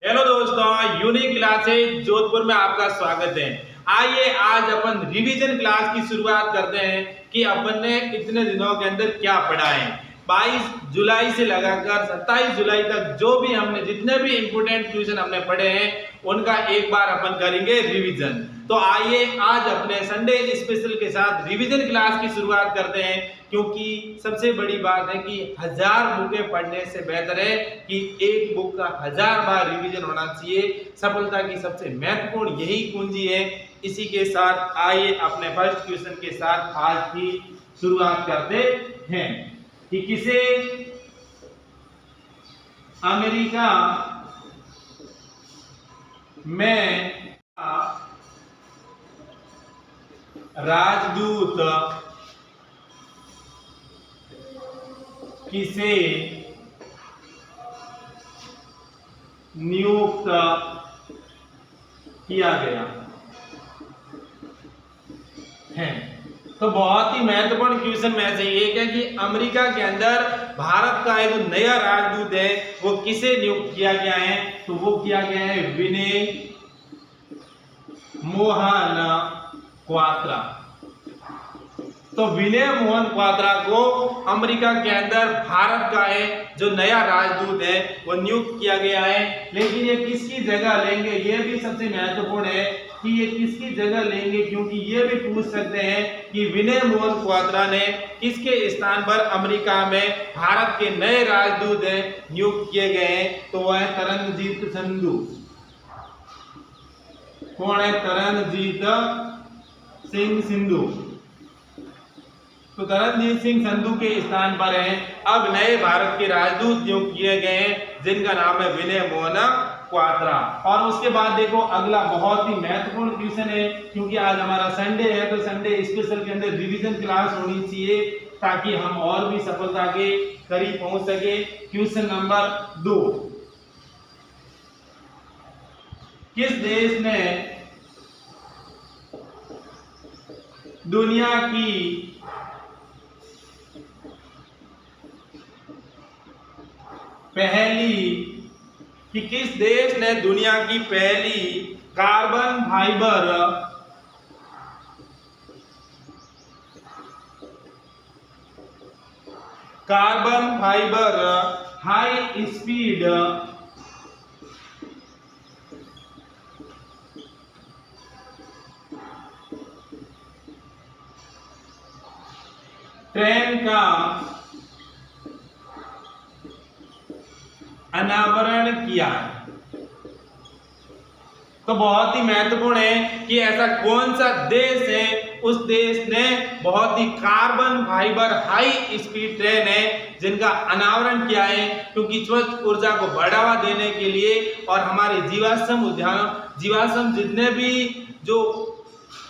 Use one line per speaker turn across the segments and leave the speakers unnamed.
Hello दोस्तों, unique classes Jodhpur में आपका स्वागत है। आइए आज अपन रिवीजन क्लास की शुरुआत करते हैं कि अपन ने इतने दिनों के अंदर क्या पढ़ा है। 22 जुलाई से लगाकर 27 जुलाई तक जो भी हमने जितने भी इंपोर्टेंट क्वेश्चन हमने पढ़े हैं उनका एक बार अपन करेंगे रिवीजन। तो आइए आज अपने संडे स्पेशल के साथ रिवीजन क्लास की शुरुआत करते हैं, क्योंकि सबसे बड़ी बात है कि 1000 बुकें पढ़ने से बेहतर है कि एक बुक का 1000 बार रिवीजन होना चाहिए। सफलता की सबसे महत्वपूर्ण यही कुंजी है। इसी के साथ आइए अपने फर्स्ट क्वेश्चन के साथ आज की शुरुआत करते हैं कि किसे अमेरिका में राजदूत किसे नियुक्त किया गया है। तो बहुत ही महत्वपूर्ण क्वेश्चन में से एक है कि अमेरिका के अंदर भारत का एक नया राजदूत है वो किसे नियुक्त किया गया है। तो वो किया गया है विनय मोहन क्वात्रा। तो विनय मोहन क्वात्रा को अमेरिका के अंदर भारत का है जो नया राजदूत है वो नियुक्त किया गया है। लेकिन ये किसकी जगह लेंगे ये भी सबसे महत्वपूर्ण है कि ये किसकी जगह लेंगे, क्योंकि ये भी पूछ सकते हैं कि विनय मोहन क्वात्रा ने किसके स्थान पर अमेरिका में भारत के नए राजदूत नियुक्त किए गए हैं। तो वह है तरनजीत संधू। कौन है? तरनजीत सिंह संधू। तो तरनजीत सिंह संधू के स्थान पर है अब नए भारत के राजदूत नियुक्त किए गए हैं जिनका नाम है विनय मोहन क्वात्रा। और उसके बाद देखो अगला बहुत ही महत्वपूर्ण क्वेश्चन है, क्योंकि आज हमारा संडे है तो संडे स्पेशल के अंदर रिवीजन क्लास होनी चाहिए ताकि हम और भी सफलता के करीब पहुंच सके। क्वेश्चन नंबर 2, किस देश ने दुनिया की किस देश ने दुनिया की पहली carbon fibre high speed train का अनावरण किया है? तो बहुत ही महत्वपूर्ण है कि ऐसा कौन सा देश है उस देश ने बहुत ही carbon fibre high speed train है जिनका अनावरण किया है, क्योंकि स्वच्छ ऊर्जा को बढ़ावा देने के लिए और हमारे जीवाश्म जितने भी जो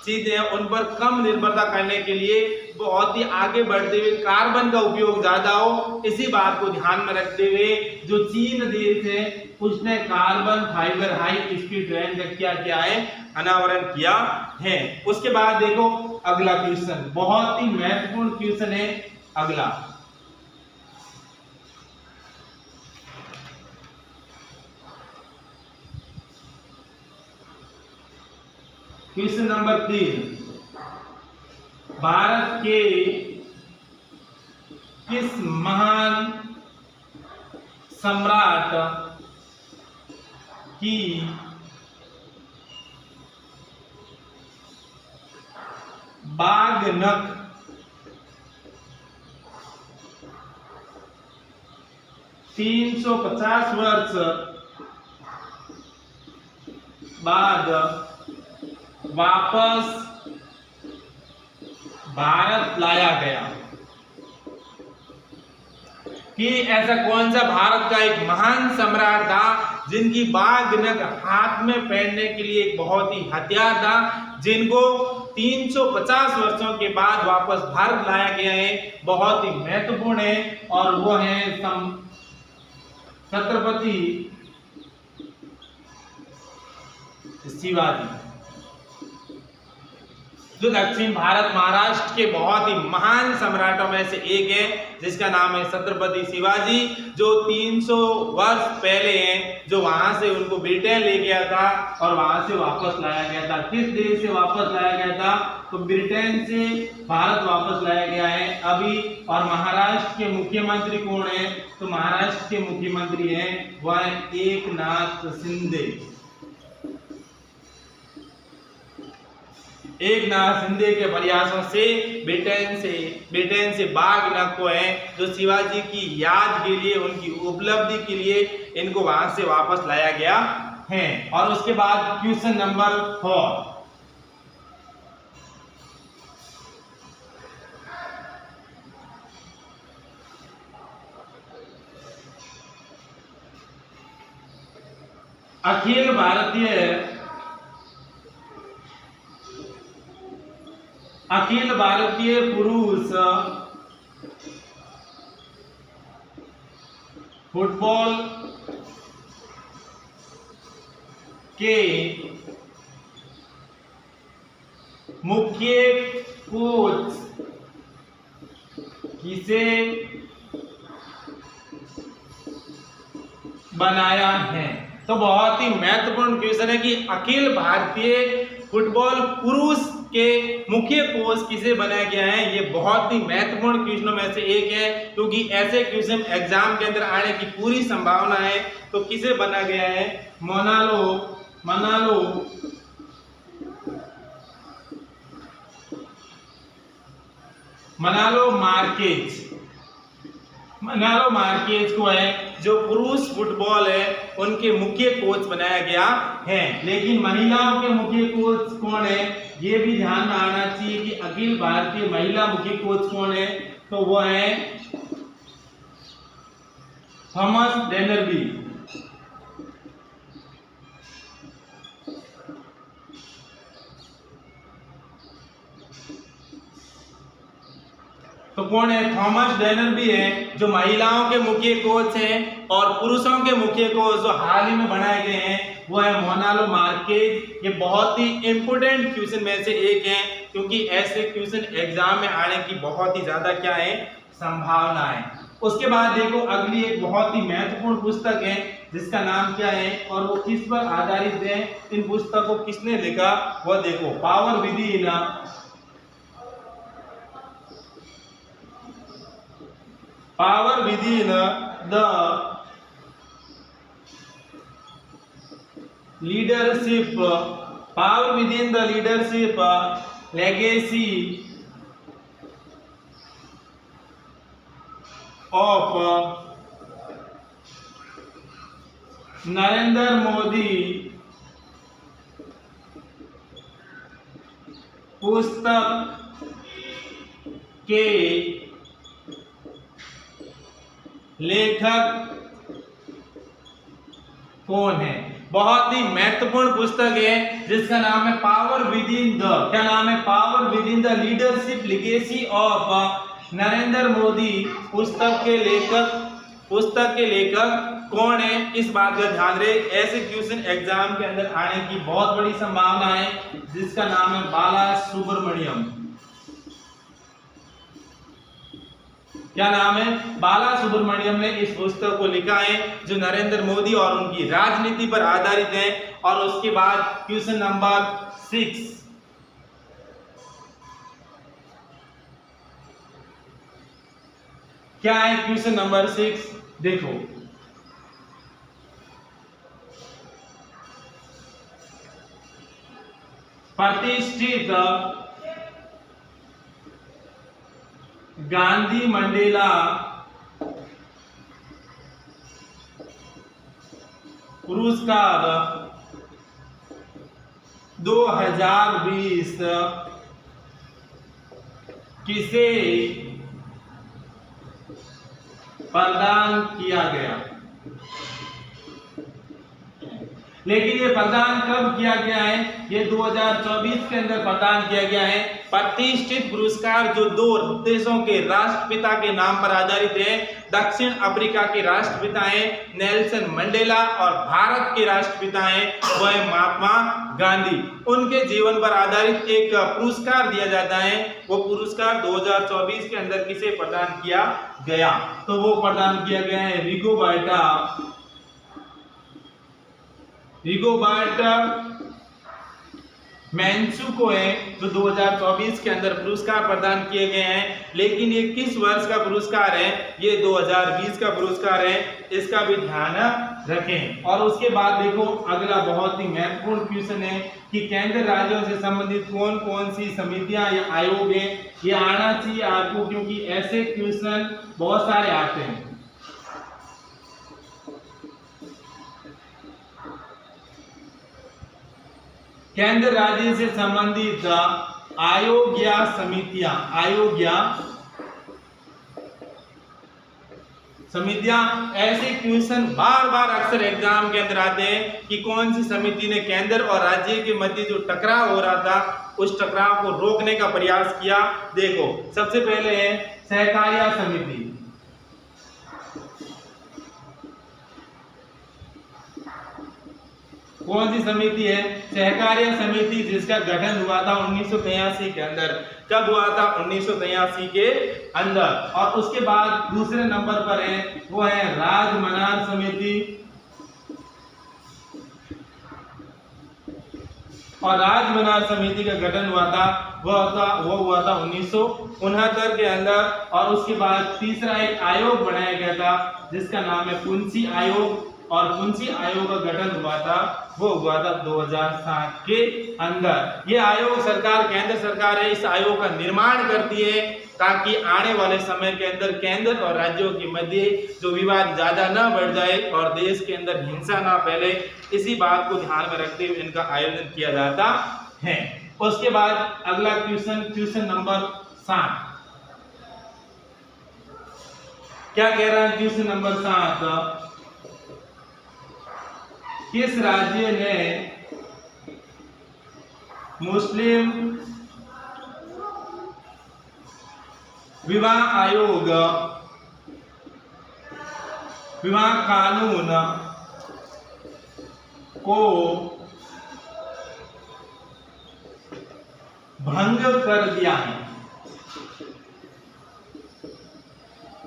चीजें हैं उन पर कम निर्भरता करने के लिए बहुत ही आगे बढ़ते हुए कार्बन का उपयोग ज्यादा हो, इसी बात को ध्यान में रखते हुए जो चीन देश है उसने carbon fibre high speed train का क्या किया है? अनावरण किया है। उसके बाद देखो अगला क्वेश्चन बहुत ही महत्वपूर्ण क्वेश्चन है। अगला क्वेश्चन नंबर 3, भारत के किस महान सम्राट की बागनक 350 वर्ष बाद वापस भारत लाया गया? कि ऐसा कौन सा भारत का एक महान सम्राट था जिनकी बागनक हाथ में पहनने के लिए एक बहुत ही हथियार था जिनको 350 वर्षों के बाद वापस भारत लाया गया है? बहुत ही महत्वपूर्ण है और वो है छत्रपति शिवाजी। जो दक्षिण भारत महाराष्ट्र के बहुत ही महान सम्राटों में से एक है, जिसका नाम है छत्रपति शिवाजी, जो 300 वर्ष पहले हैं, जो वहां से उनको ब्रिटेन ले गया था और वहां से वापस लाया गया था। किस देश से वापस लाया गया था? तो ब्रिटेन से भारत वापस लाया गया है अभी। और महाराष्ट्र के मुख्यमंत्री कौन है? तो महाराष्ट्र के मुख्यमंत्री हैं वह है एकनाथ शिंदे। एकनाथ शिंदे के प्रयासों से ब्रिटेन से बाघ नक्को है, जो शिवाजी की याद के लिए, उनकी उपलब्धि के लिए इनको वहां से वापस लाया गया है। और उसके बाद क्वेश्चन नंबर 4, अखिल भारतीय पुरुष फुटबॉल के मुख्य कोच किसे बनाया है? तो बहुत ही महत्वपूर्ण क्वेश्चन है कि अखिल भारतीय फुटबॉल पुरुष के मुख्य कोच किसे बनाया गया है। ये बहुत ही महत्वपूर्ण क्वेश्चनों में से एक है, क्योंकि ऐसे क्वेश्चन एग्जाम के अंदर आने की पूरी संभावना है। तो किसे बनाया गया है? मनालो मार्केज को है, जो पुरुष फुटबॉल है उनके मुख्य कोच बनाया गया है। लेकिन महिलाओं के मुख्य कोच कौन है, ये भी ध्यान में आना चाहिए कि अखिल भारतीय महिला मुख्य कोच कौन है? तो वो है थॉमस डेनरबी। तो कौन है? थॉमस डेनरबी है, जो महिलाओं के मुख्य कोच हैं। और पुरुषों के मुख्य कोच जो हाल ही में बनाए गए हैं वो है मनालो मार्केज। ये बहुत ही इंपोर्टेंट क्वेश्चन में से एक है, क्योंकि ऐसे क्वेश्चन एग्जाम में आने की बहुत ही ज्यादा क्या है, संभावना है। उसके बाद देखो अगली एक बहुत ही महत्वपूर्ण पुस्तक है, जिसका नाम क्या है और वो किस पर आधारित है, इन पुस्तक को किसने लिखा वो देखो। Power within the leadership, power within the leadership legacy of Narendra Modi पुस्तक के लेखक कौन है? बहुत ही महत्वपूर्ण पुस्तक है, जिसका नाम है पावर विदिन द, क्या नाम है? Power within the leadership legacy of Narendra Modi. पुस्तक के लेखक कौन है? इस बात का ध्यान रहे। ऐसे क्वेश्चन एग्जाम के अंदर आने की बहुत बड़ी संभावना है, जिसका नाम है बाला सुब्रमण्यम। क्या नाम है? बाला सुब्रमण्यम ने इस पुस्तक को लिखा है, जो नरेंद्र मोदी और उनकी राजनीति पर आधारित है। और उसके बाद क्वेश्चन नंबर 6, क्या है क्वेश्चन नंबर 6? देखो, प्रतिष्ठित गांधी मंडेला पुरस्कार 2020 किसे प्रदान किया गया? लेकिन ये प्रदान कब किया गया है? ये 2024 के अंदर प्रदान किया गया है। प्रतिष्ठित पुरस्कार जो दो देशों के राष्ट्रपिता के नाम पर आधारित है। दक्षिण अफ्रीका के राष्ट्रपिता हैं नेल्सन मंडेला और भारत के राष्ट्रपिता हैं वो है महात्मा गांधी। उनके जीवन पर आधारित एक पुरस्कार दिया जाता है। वो पुरस्कार 2024 के अंदर किसे प्रदान किया गया? तो वो प्रदान किया गया है रिगोबर्ट मैंचू को है, जो 2024 के अंदर पुरस्कार प्रदान किए गए हैं। लेकिन ये किस वर्ष का पुरस्कार है? ये 2020 का पुरस्कार है, इसका भी ध्यान रखें। और उसके बाद देखो अगला बहुत ही महत्वपूर्ण क्वेश्चन है कि केंद्र राज्यों से संबंधित कौन कौन सी समितियां या आयोग है। ये आना चाहिए आपको, क्योंकि ऐसे क्वेश्चन बहुत सारे आते हैं। केंद्र राज्य से संबंधित आयोग या समितियां ऐसे क्वेश्चन बार बार अक्सर एग्जाम के अंदर आते हैं कि कौन सी समिति ने केंद्र और राज्य के मध्य जो टकराव हो रहा था उस टकराव को रोकने का प्रयास किया। देखो सबसे पहले है सहकारिता समिति। कौन सी समिति है? सहकारिता समिति, जिसका गठन हुआ था 1983 के अंदर। कब हुआ था? 1983 के अंदर। और उसके बाद दूसरे नंबर पर है वो है राजमनार समिति। और राजमनार समिति का गठन हुआ था वो हुआ था 1969 के अंदर। और उसके बाद तीसरा एक आयोग बनाया गया था जिसका नाम है पुंसी आयोग। और पुंसी आयोग का गठन हुआ था 2007 के अंदर। ये आयोग सरकार, केंद्र सरकार है, इस आयोग का निर्माण करती है ताकि आने वाले समय के अंदर केंद्र और राज्यों के मध्य जो विवाद ज्यादा न बढ़ जाए और देश के अंदर हिंसा ना फैले। इसी बात को ध्यान में रखते हुए इनका आयोजन किया जाता है। उसके बाद अगला क्वेश्चन नंबर 7 क्या कह रहा है? क्वेश्चन नंबर 7, किस राज्य ने मुस्लिम विवाह कानून को भंग कर दिया है?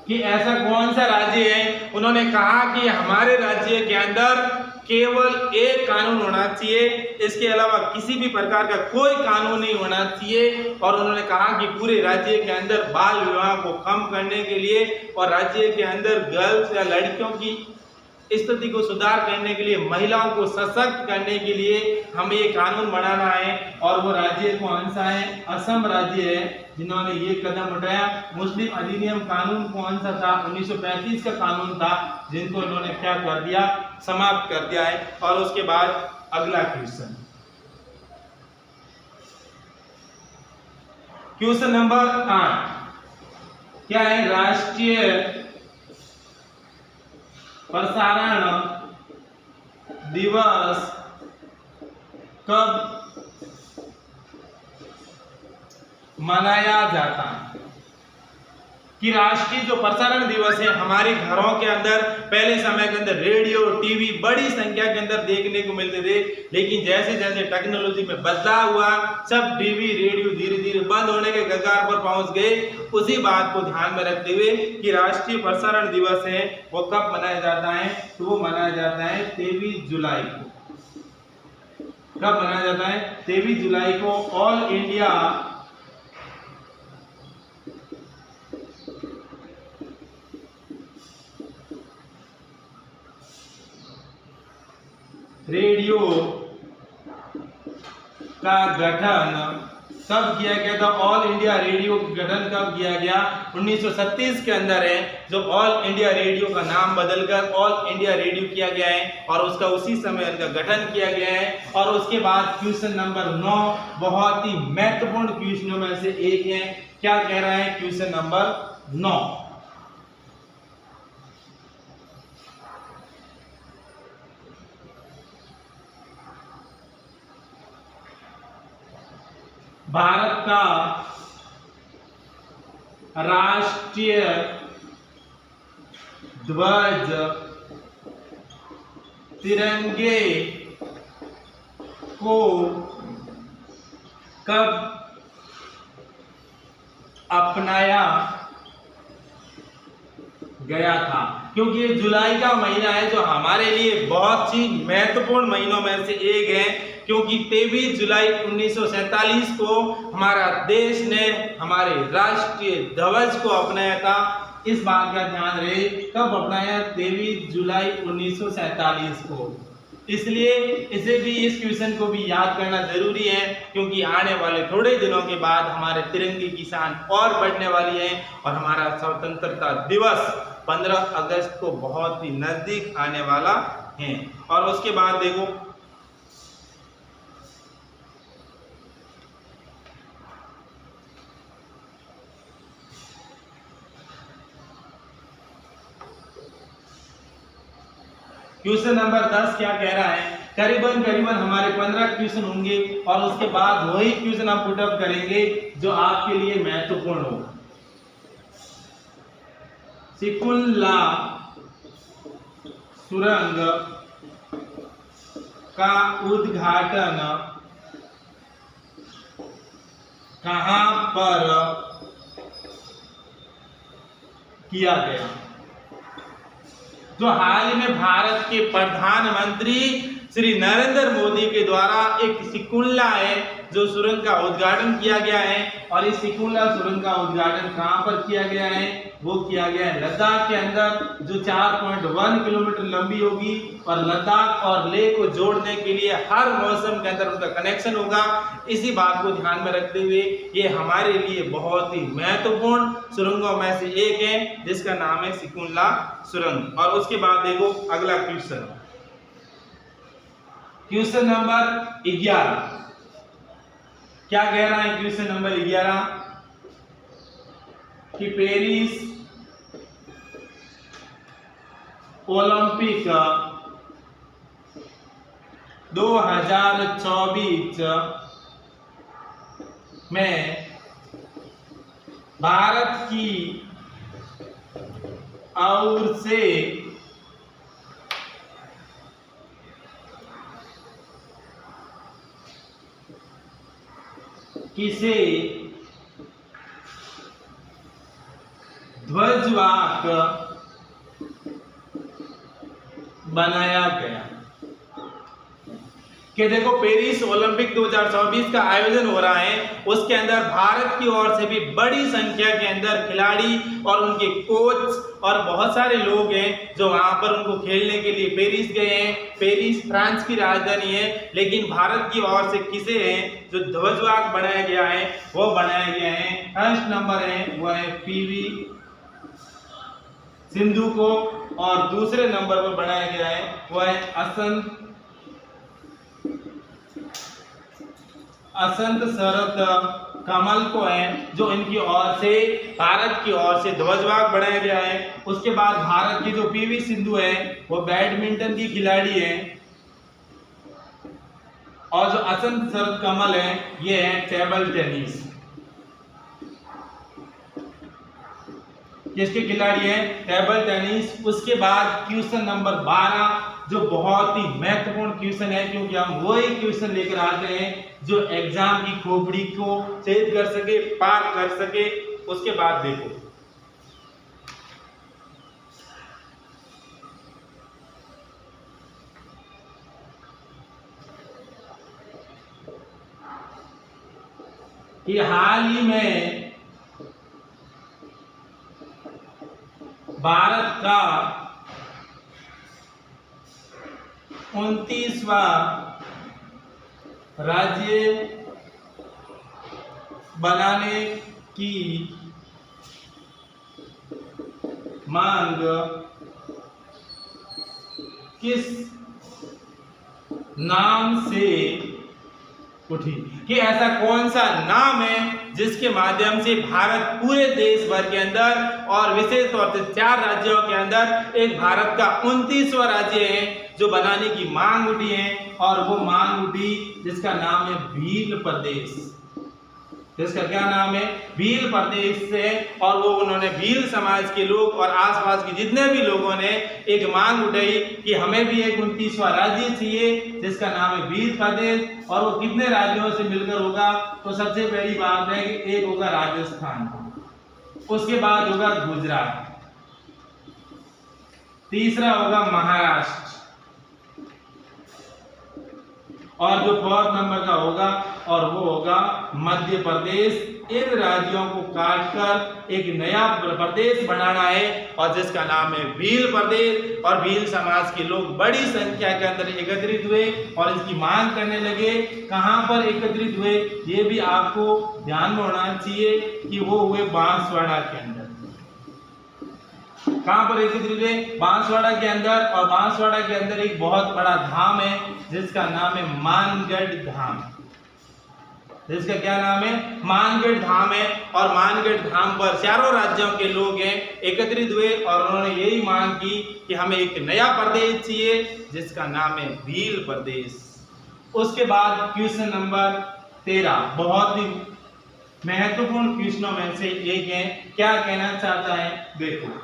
कि ऐसा कौन सा राज्य है? उन्होंने कहा कि हमारे राज्य के अंदर केवल एक कानून होना चाहिए, इसके अलावा किसी भी प्रकार का कोई कानून नहीं होना चाहिए। और उन्होंने कहा कि पूरे राज्य के अंदर बाल विवाह को कम करने के लिए और राज्य के अंदर गर्ल्स या लड़कियों की स्थिति को सुधार करने के लिए, महिलाओं को सशक्त करने के लिए हमें ये कानून बनाना है। और वो राज्य कौन सा है? असम राज्य है जिन्होंने ये कदम उठाया। मुस्लिम अधिनियम कानून कौन सा था? 1935 का कानून था, जिनको इन्होंने क्या कर दिया? समाप्त कर दिया है। और उसके बाद अगला क्वेश्चन नंबर 8 क्या है? राष्ट्रीय प्रसारण दिवस कब मनाया जाता है? कि राष्ट्रीय जो प्रसारण दिवस है, हमारे घरों के अंदर पहले समय के अंदर रेडियो टीवी बड़ी संख्या के अंदर देखने को मिलते थे। लेकिन जैसे जैसे टेक्नोलॉजी में बदलाव हुआ, सब टीवी रेडियो धीरे धीरे बंद होने के कगार पर पहुंच गए। उसी बात को ध्यान में रखते हुए कि राष्ट्रीय प्रसारण दिवस है वो कब मनाया जाता है? तो वो मनाया जाता है 23 जुलाई को। कब मनाया जाता है? 23 जुलाई को ऑल इंडिया रेडियो का गठन कब किया गया था? ऑल इंडिया रेडियो का गठन कब किया गया? 1937 के अंदर है, जो ऑल इंडिया रेडियो का नाम बदलकर ऑल इंडिया रेडियो किया गया है और उसका उसी समय इनका गठन किया गया है। और उसके बाद क्वेश्चन नंबर 9 बहुत ही महत्वपूर्ण क्वेश्चनों में से एक है। क्या कह रहा है? क्वेश्चन नंबर 9, भारत का राष्ट्रीय ध्वज तिरंगे को कब अपनाया गया था? क्योंकि ये जुलाई का महीना है जो हमारे लिए बहुत ही महत्वपूर्ण महीनों में से एक है, क्योंकि 23 जुलाई 1947 को हमारा देश ने हमारे राष्ट्रीय ध्वज को अपनाया था। इस बात का ध्यान रहे, कब अपनाया? 23 जुलाई 1947 को। इसलिए इसे भी, इस क्वेश्चन को भी याद करना जरूरी है, क्योंकि आने वाले थोड़े दिनों के बाद हमारे तिरंगे की शान और बढ़ने वाली है और हमारा स्वतंत्रता दिवस 15 अगस्त को बहुत ही नजदीक आने वाला है। और उसके बाद देखो, क्वेश्चन नंबर 10 क्या कह रहा है? करीबन हमारे 15 क्वेश्चन होंगे और उसके बाद वही क्वेश्चन हम पुटअप करेंगे जो आपके लिए महत्वपूर्ण हो। सिकुलला सुरंग का उद्घाटन कहां पर किया गया? जो हाल ही में भारत के प्रधानमंत्री श्री नरेंद्र मोदी के द्वारा एक सिकुलला है जो सुरंग का उद्घाटन किया गया है। और इस सिकुलला सुरंग का उद्घाटन कहां पर किया गया है? वो किया गया है लद्दाख के अंदर, जो 4.1 किलोमीटर लंबी होगी और लद्दाख और लेह को जोड़ने के लिए हर मौसम के अंदर उनका कनेक्शन होगा। इसी बात को ध्यान में रखते हुए ये हमारे लिए बहुत ही महत्वपूर्ण सुरंगों में से एक है जिसका नाम है सिकुलला सुरंग। और उसके बाद देखो अगला क्वेश्चन, क्वेश्चन नंबर 11 क्या कह रहा है? क्वेश्चन नंबर 11 कि पेरिस ओलंपिक 2024 में भारत की ओर से किसे ध्वजवाहक बनाया गया? कि देखो पेरिस ओलंपिक 2024 का आयोजन हो रहा है, उसके अंदर भारत की ओर से भी बड़ी संख्या के अंदर खिलाड़ी और उनके कोच और बहुत सारे लोग हैं जो वहां पर उनको खेलने के लिए पेरिस गए हैं। पेरिस फ्रांस की राजधानी है, लेकिन भारत की ओर से किसे हैं जो ध्वजवाहक बनाया गया है? वो बनाया गया है, फर्स्ट नंबर है वो है पीवी सिंधु को, और दूसरे नंबर पर बनाया गया है वो है असंत शरत कमल को है, जो इनकी ओर से भारत की ओर से ध्वजवाहक बनाया गया है। उसके बाद भारत की जो पीवी सिंधु है वो बैडमिंटन की खिलाड़ी है, और जो असंत शरत कमल है ये है टेबल टेनिस। किसके खिलाड़ी है? Table tennis. उसके बाद क्वेश्चन नंबर 12 जो बहुत ही महत्वपूर्ण क्वेश्चन है, क्योंकि हम वही क्वेश्चन लेकर आते हैं जो एग्जाम की खोपड़ी को छेद कर सके, पार कर सके। उसके बाद देखो कि हाल ही में भारत का 29वां राज्य बनाने की मांग किस नाम से उठी? कि ऐसा कौन सा नाम है जिसके माध्यम से भारत पूरे देश भर के अंदर और विशेष तौर से 4 राज्यों के अंदर एक भारत का 29वां राज्य है जो बनाने की मांग उठी है, और वो मांग उठी जिसका नाम है भील प्रदेश। जिसका क्या नाम है, भील प्रदेश से। और वो उन्होंने भील समाज के लोग और आसपास के जितने भी लोगों ने एक मांग उठाई कि हमें भी एक 29वां राज्य चाहिए जिसका नाम है भील प्रदेश। और वो कितने राज्यों से मिलकर होगा, तो सबसे पहली बात है कि एक होगा राजस्थान, उसके बाद होगा गुजरात, तीसरा होगा महाराष्ट्र, और जो 4th नंबर का होगा और वो होगा मध्य प्रदेश। इन राज्यों को काटकर एक नया प्रदेश बनाना है और जिसका नाम है भील प्रदेश। और भील समाज के लोग बड़ी संख्या के अंदर एकत्रित हुए और इसकी मांग करने लगे। कहां पर एकत्रित हुए, ये भी आपको ध्यान में होना चाहिए कि वो हुए बांसवाड़ा के अंदर। कहां पर एकत्रित हुए, बांसवाड़ा के अंदर। और बांसवाड़ा के अंदर एक बहुत बड़ा धाम है जिसका नाम है मानगढ़ धाम। जिसका क्या नाम है, मानगढ़ धाम है। और मानगढ़ धाम पर चारों राज्यों के लोग हैं एकत्रित हुए और उन्होंने यही मांग की कि हमें एक नया प्रदेश चाहिए जिसका नाम है भील प्रदेश। उसके बाद क्वेश्चन नंबर 13 बहुत ही महत्वपूर्ण क्वेश्चनों में से एक है। क्या कहना चाहता है, देखो।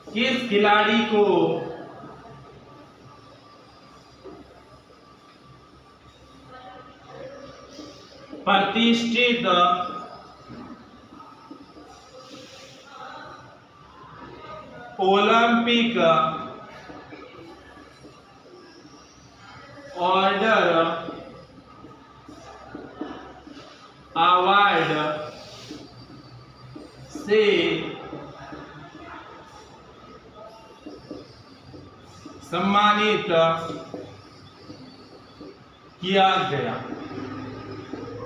किस खिलाड़ी को प्रतिष्ठित ओलंपिक ऑर्डर अवार्ड से सम्मानित किया गया?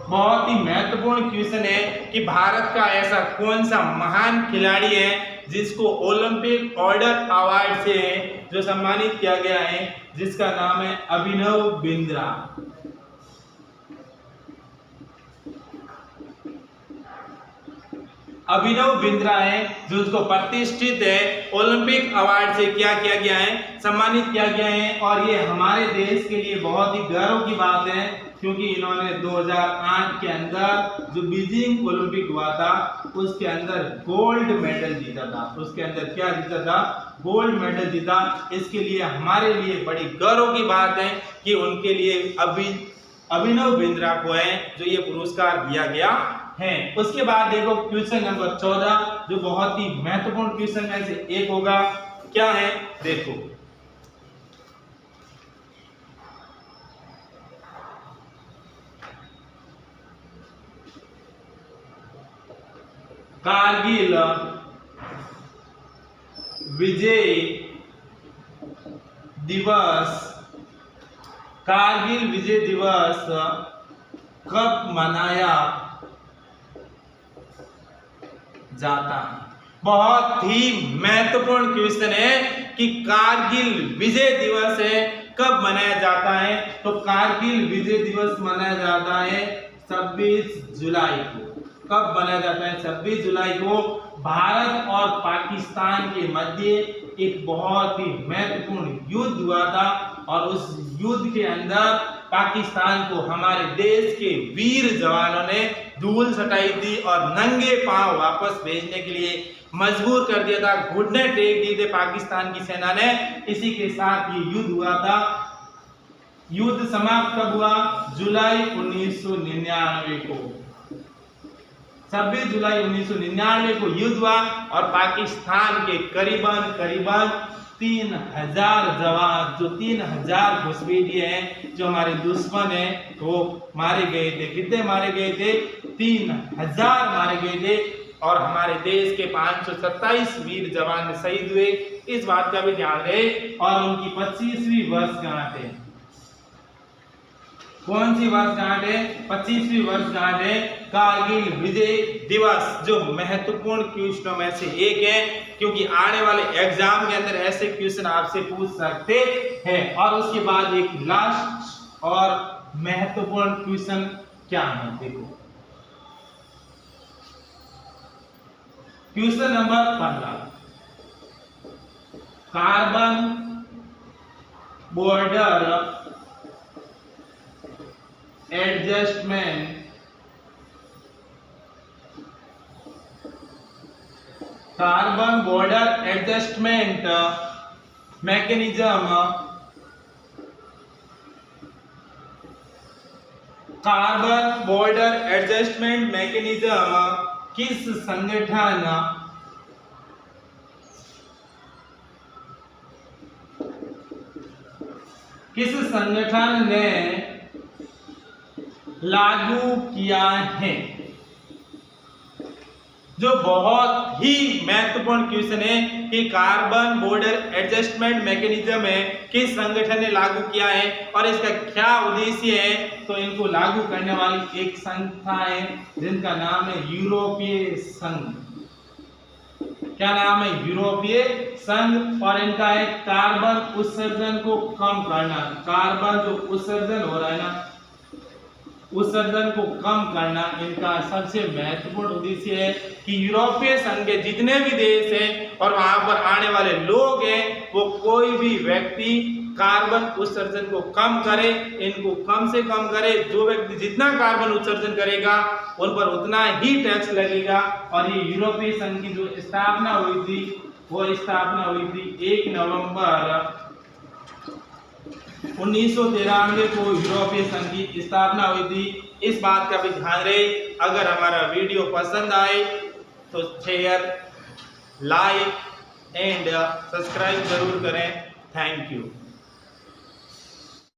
बहुत ही महत्वपूर्ण क्वेश्चन है कि भारत का ऐसा कौन सा महान खिलाड़ी है जिसको ओलंपिक ऑर्डर अवार्ड से जो सम्मानित किया गया है, जिसका नाम है अभिनव बिंद्रा। अभिनव बिंद्रा है जो उसको प्रतिष्ठित है ओलंपिक अवार्ड से क्या किया गया है, सम्मानित किया गया है। और ये हमारे देश के लिए बहुत ही गर्व की बात है क्योंकि इन्होंने 2008 के अंदर जो बीजिंग ओलंपिक हुआ था उसके अंदर गोल्ड मेडल जीता था। उसके अंदर क्या जीता था, गोल्ड मेडल जीता। इसके लिए हमारे लिए बड़ी गर्व की बात है कि उनके लिए अभिनव बिंद्रा को है जो ये पुरस्कार दिया गया है। उसके बाद देखो क्वेश्चन नंबर 14 जो बहुत ही महत्वपूर्ण क्वेश्चन में से एक होगा। क्या है, देखो। कारगिल विजय दिवस, कारगिल विजय दिवस कब मनाया जाता है? बहुत ही महत्वपूर्ण क्वेश्चन है कि कारगिल विजय दिवस है कब मनाया जाता है। तो कारगिल विजय दिवस मनाया जाता है 26 जुलाई को। कब मनाया जाता है? 26 जुलाई को। भारत और पाकिस्तान के मध्य एक बहुत ही महत्वपूर्ण युद्ध हुआ था और उस युद्ध के अंदर पाकिस्तान को हमारे देश के वीर जवानों ने धूल सटाई थी और नंगे पांव वापस भेजने के लिए मजबूर कर दिया था, घुटने टेक दिए थे पाकिस्तान की सेना ने। इसी के साथ ये युद्ध हुआ था। युद्ध समाप्त कब हुआ? जुलाई 1999 को। 26 जुलाई 1999 को युद्ध हुआ और पाकिस्तान के करीबन 3000 जवान, जो 3000 घुसपैठिए हैं, जो हमारे दुश्मन हैं, वो मारे गए थे। कितने मारे गए थे? 3000 मारे गए थे। और हमारे देश के 527 वीर जवान शहीद हुए, इस बात का भी ध्यान रहे। और उनकी 25वीं वर्षगांठ है। कौन सी वर्षगांठ है? 25वीं वर्षगांठ है कारगिल विजय दिवस, जो महत्वपूर्ण क्वेश्चनों में से एक है क्योंकि आने वाले एग्जाम के अंदर ऐसे क्वेश्चन आपसे पूछ सकते हैं। और उसके बाद एक लास्ट और महत्वपूर्ण क्वेश्चन क्या है, देखो question number 15, carbon border adjustment carbon border adjustment mechanism carbon border adjustment mechanism किस संगठन ने लागू किया है? जो बहुत ही महत्वपूर्ण क्वेश्चन है कि कार्बन बॉर्डर एडजस्टमेंट मैकेनिज्म है किस संगठन ने लागू किया है और इसका क्या उद्देश्य है। तो इनको लागू करने वाली एक संस्था है जिनका नाम है यूरोपीय संघ। क्या नाम है? यूरोपीय संघ। और इनका है कार्बन उत्सर्जन को कम करना। कार्बन जो उत्सर्जन हो रहा है ना, उत्सर्जन को कम करना इनका सबसे महत्वपूर्ण उद्देश्य है कि यूरोपीय संघ के जितने भी देश हैं और वहां पर आने वाले लोग हैं वो कोई भी व्यक्ति कार्बन उत्सर्जन को कम करे, इनको कम से कम करे। जो व्यक्ति जितना कार्बन उत्सर्जन करेगा उन पर उतना ही टैक्स लगेगा। और ये यूरोपीय संघ की जो स्थापना हुई थी वो स्थापना हुई थी 1 नवंबर 1993 को यूरोपीय संघ की स्थापना हुई थी। इस बात का भी ध्यान रहे। अगर हमारा वीडियो पसंद आए तो शेयर, लाइक एंड सब्सक्राइब जरूर करें। Thank you.